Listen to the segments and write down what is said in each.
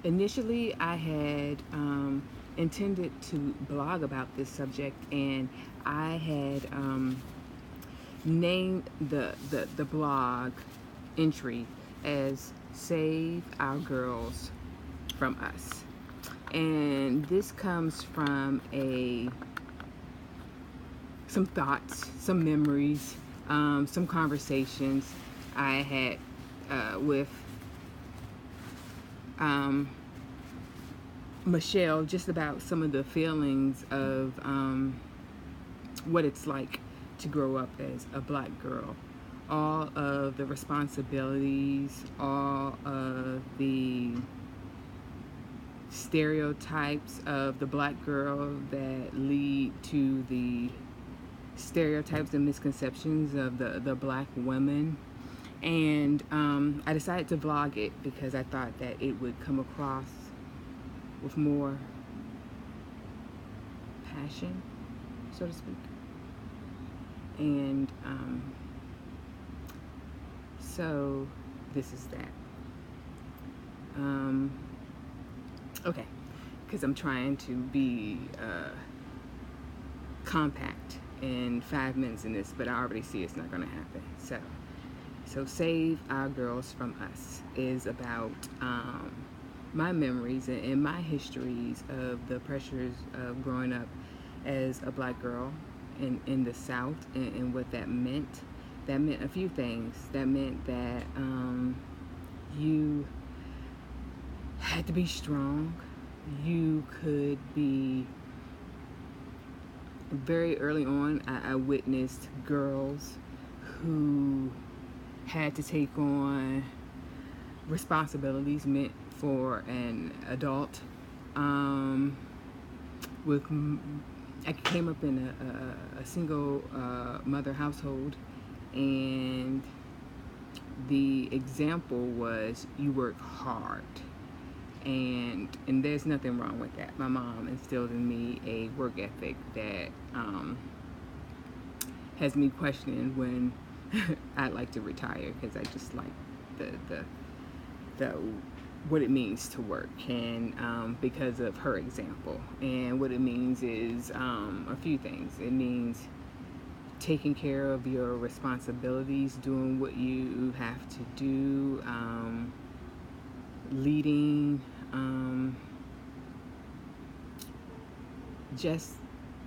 Initially, I had intended to blog about this subject, and I had named the blog entry as Save Our Girls from Us. And this comes from some thoughts, some memories, some conversations I had with um, Michelle, just about some of the feelings of what it's like to grow up as a black girl. All of the responsibilities, all of the stereotypes of the black girl that lead to the stereotypes and misconceptions of the black woman. And I decided to vlog it because I thought that it would come across with more passion, so to speak. And so this is that. Okay, because I'm trying to be compact in 5 minutes in this, but I already see it's not going to happen. So Save Our Girls from Us is about my memories and my histories of the pressures of growing up as a black girl in the South, and what that meant. That meant a few things. That meant that you had to be strong. You could be, very early on, I witnessed girls who had to take on responsibilities meant for an adult. With I came up in a single mother household, and the example was you work hard, and there's nothing wrong with that. My mom instilled in me a work ethic that has me questioning when I'd like to retire, because I just like the what it means to work, and because of her example. And what it means is a few things. It means taking care of your responsibilities, doing what you have to do, leading, just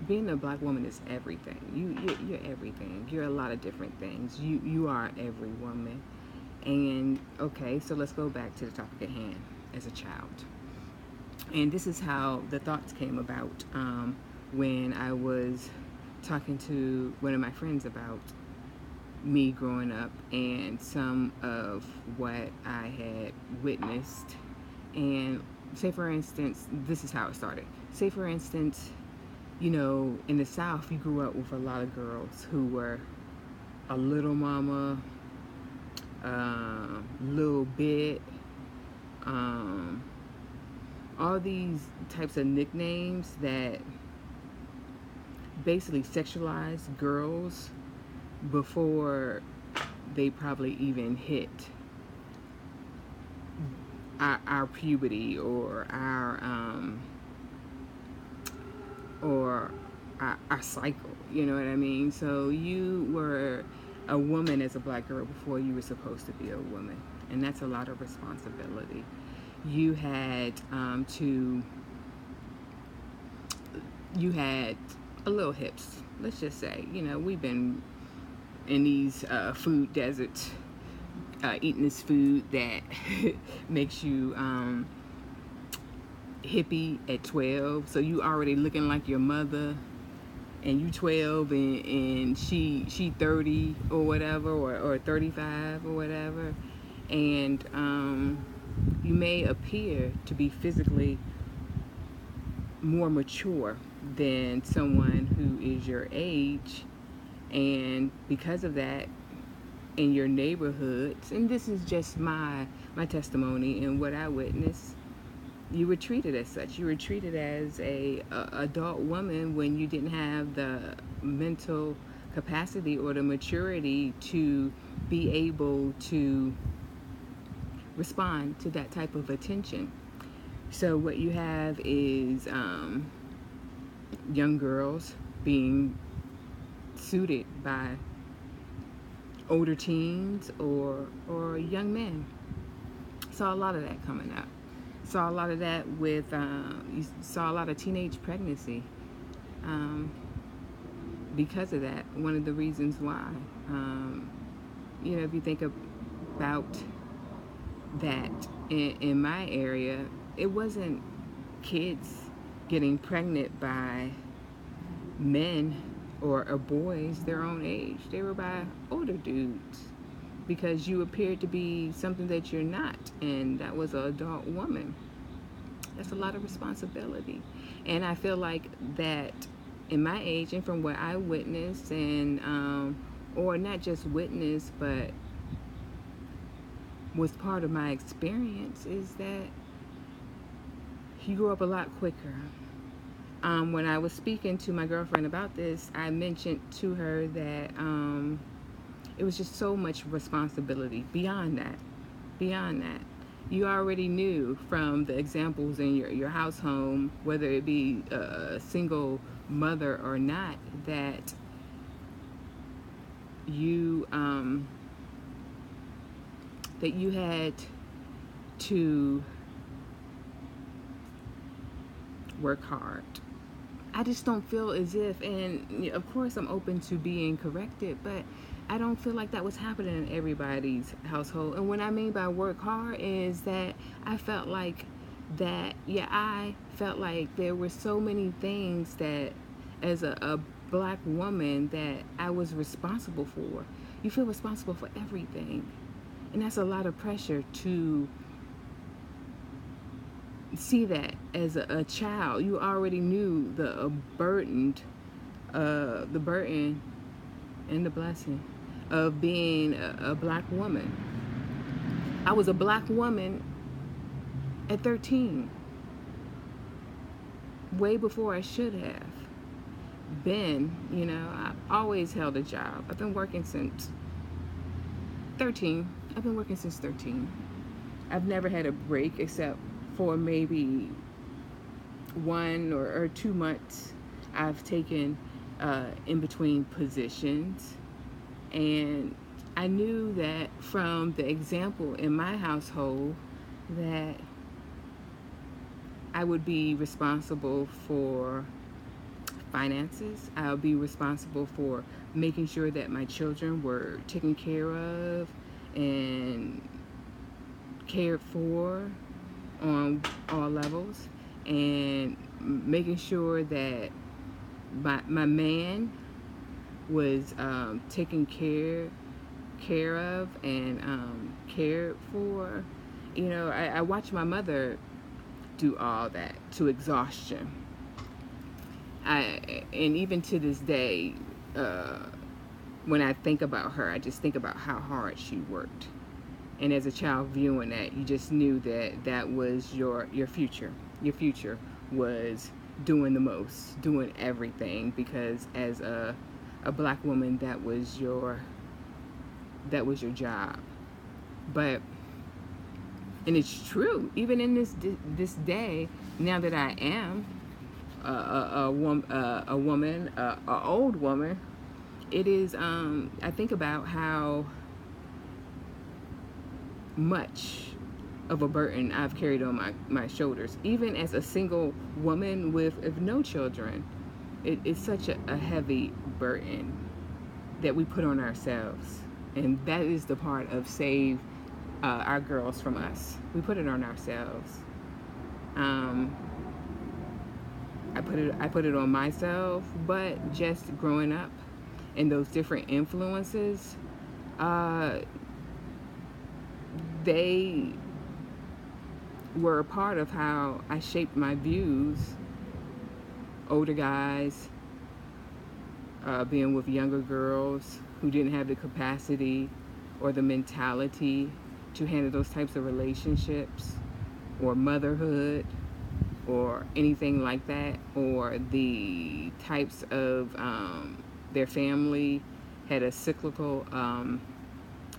being a black woman is everything. You're everything. You're a lot of different things. You are every woman. And okay, so let's go back to the topic at hand. As a child, and this is how the thoughts came about when I was talking to one of my friends about me growing up and some of what I had witnessed. And say for instance, this is how it started. Say for instance, in the South, you grew up with a lot of girls who were a little mama, little bit, all these types of nicknames that basically sexualize girls before they probably even hit our puberty or our cycle. You know what I mean? So you were a woman as a black girl before you were supposed to be a woman, and that's a lot of responsibility. You had a little hips, let's just say. We've been in these food deserts, eating this food that makes you hippie at 12, so you already looking like your mother, and you 12, and she 30 or whatever, or 35 or whatever, and you may appear to be physically more mature than someone who is your age. And because of that, in your neighborhoods, and this is just my testimony and what I witnessed, you were treated as such. You were treated as a adult woman when you didn't have the mental capacity or the maturity to be able to respond to that type of attention. So what you have is young girls being suited by older teens or young men. Saw a lot of that coming up. Saw a lot of that with you saw a lot of teenage pregnancy um, because of that. One of the reasons why, if you think about that in my area, it wasn't kids getting pregnant by men or boys their own age. They were by older dudes because you appeared to be something that you're not, and that was an adult woman. That's a lot of responsibility. And I feel like that in my age and from what I witnessed, and or not just witnessed, but was part of my experience, is that you grow up a lot quicker. When I was speaking to my girlfriend about this, I mentioned to her that it was just so much responsibility beyond that. Beyond that. You already knew from the examples in your household, whether it be a single mother or not, that you had to work hard. I just don't feel as if, and of course I'm open to being corrected, but I don't feel like that was happening in everybody's household. And what I mean by work hard is that I felt like I felt like there were so many things that as a black woman that I was responsible for. You feel responsible for everything. And that's a lot of pressure to see that as a child. You already knew the burden and the blessing of being a black woman. I was a black woman at 13, way before I should have been. I've always held a job. I've been working since 13. I've never had a break except for maybe 1 or 2 months I've taken in between positions. And I knew that from the example in my household that I would be responsible for finances. I'll be responsible for making sure that my children were taken care of and cared for on all levels, and making sure that my man was taken care of and cared for. I watched my mother do all that to exhaustion. And even to this day, when I think about her, I just think about how hard she worked. And as a child viewing that, you just knew that was your future. Your future was doing the most, doing everything, because as a black woman, that was your job. But and it's true, even in this day, now that I am a woman, an old woman, it is. I think about how much of a burden I've carried on my shoulders, even as a single woman with no children. It's such a heavy burden that we put on ourselves, and that is the part of save our girls from us. We put it on ourselves. I put it on myself, but just growing up and those different influences, they were a part of how I shaped my views. Older guys, being with younger girls who didn't have the capacity or the mentality to handle those types of relationships, or motherhood, or anything like that, or the types of their family had a cyclical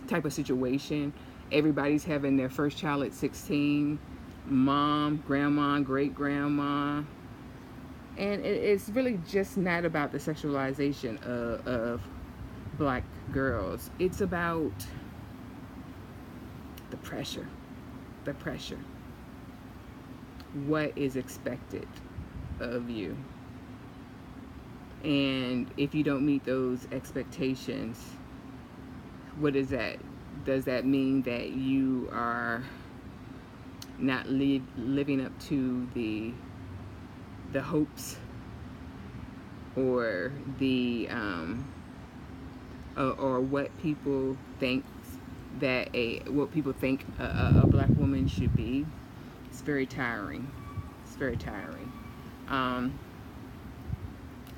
type of situation. Everybody's having their first child at 16. mom, grandma, great grandma. And it's really just not about the sexualization of black girls. It's about the pressure. The pressure. What is expected of you. And if you don't meet those expectations, what is that? Does that mean that you are not living up to the hopes or the or what people think that what people think a black woman should be? It's very tiring. It's very tiring.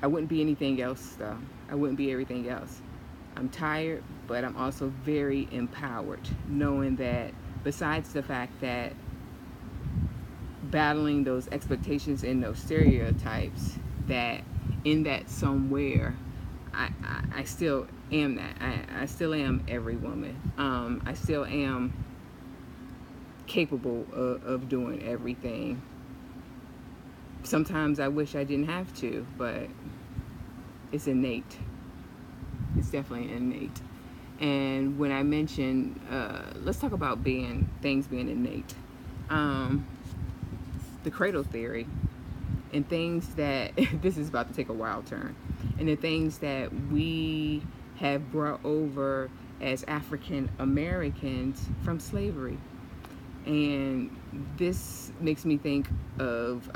I wouldn't be anything else though. I wouldn't be everything else. I'm tired, but I'm also very empowered, knowing that besides the fact that battling those expectations and those stereotypes, that in that somewhere I still am that. I still am every woman. I still am capable of doing everything. Sometimes I wish I didn't have to, but it's innate. It's definitely innate. And when I mention, let's talk about things being innate. The cradle theory and things that, this is about to take a wild turn, and the things that we have brought over as African Americans from slavery. And this makes me think of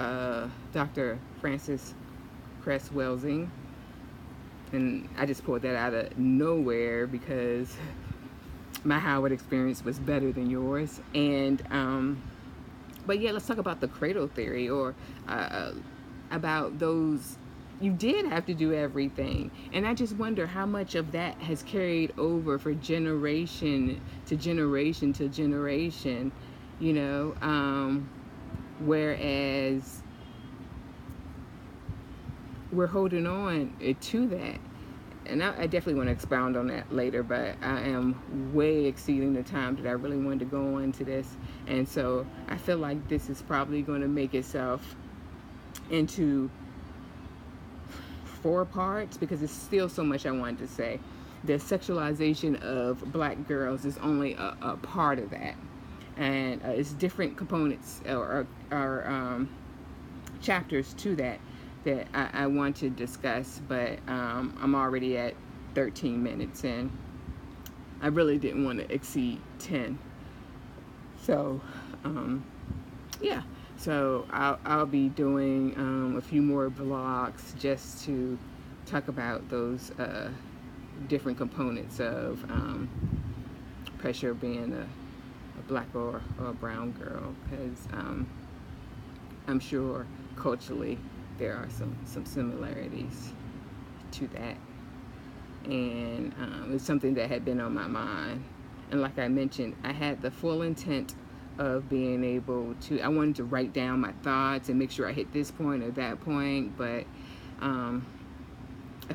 Dr. Frances Cress Welsing. And I just pulled that out of nowhere because my Howard experience was better than yours. And but yeah, let's talk about the cradle theory, or about those. You did have to do everything, and I just wonder how much of that has carried over for generation to generation to generation. You know, whereas we're holding on to that. And I definitely want to expound on that later, but I am way exceeding the time that I really wanted to go into this. And so I feel like this is probably going to make itself into 4 parts, because there's still so much I wanted to say. The sexualization of black girls is only a part of that. And it's different components or chapters to that I want to discuss, but I'm already at 13 minutes and I really didn't want to exceed 10. So yeah, so I'll be doing a few more vlogs just to talk about those different components of pressure being a black or a brown girl, because I'm sure culturally there are some similarities to that, and it's something that had been on my mind. And like I mentioned, I had the full intent of being able to, I wanted to write down my thoughts and make sure I hit this point or that point, but I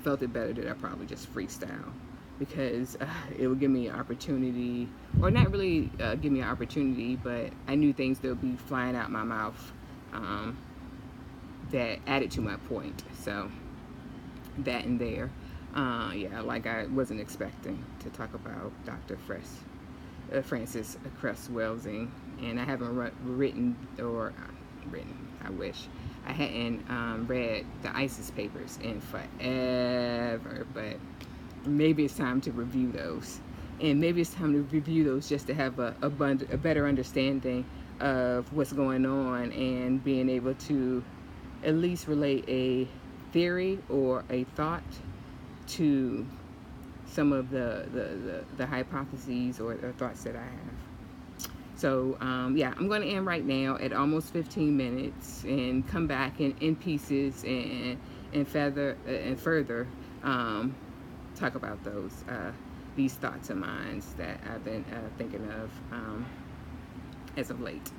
felt it better that I probably just freestyle, because it would give me an opportunity, or not really give me an opportunity, but I knew things that would be flying out my mouth that added to my point. So that and there, yeah, like I wasn't expecting to talk about Dr. Frances Cress Welsing, and I haven't written, I wish I hadn't read the ISIS papers in forever, but maybe it's time to review those, and maybe it's time to review those just to have a better understanding of what's going on, and being able to at least relate a theory or a thought to some of the hypotheses or thoughts that I have. So yeah, I'm going to end right now at almost 15 minutes and come back in pieces and further talk about these thoughts of mine that I've been thinking of as of late.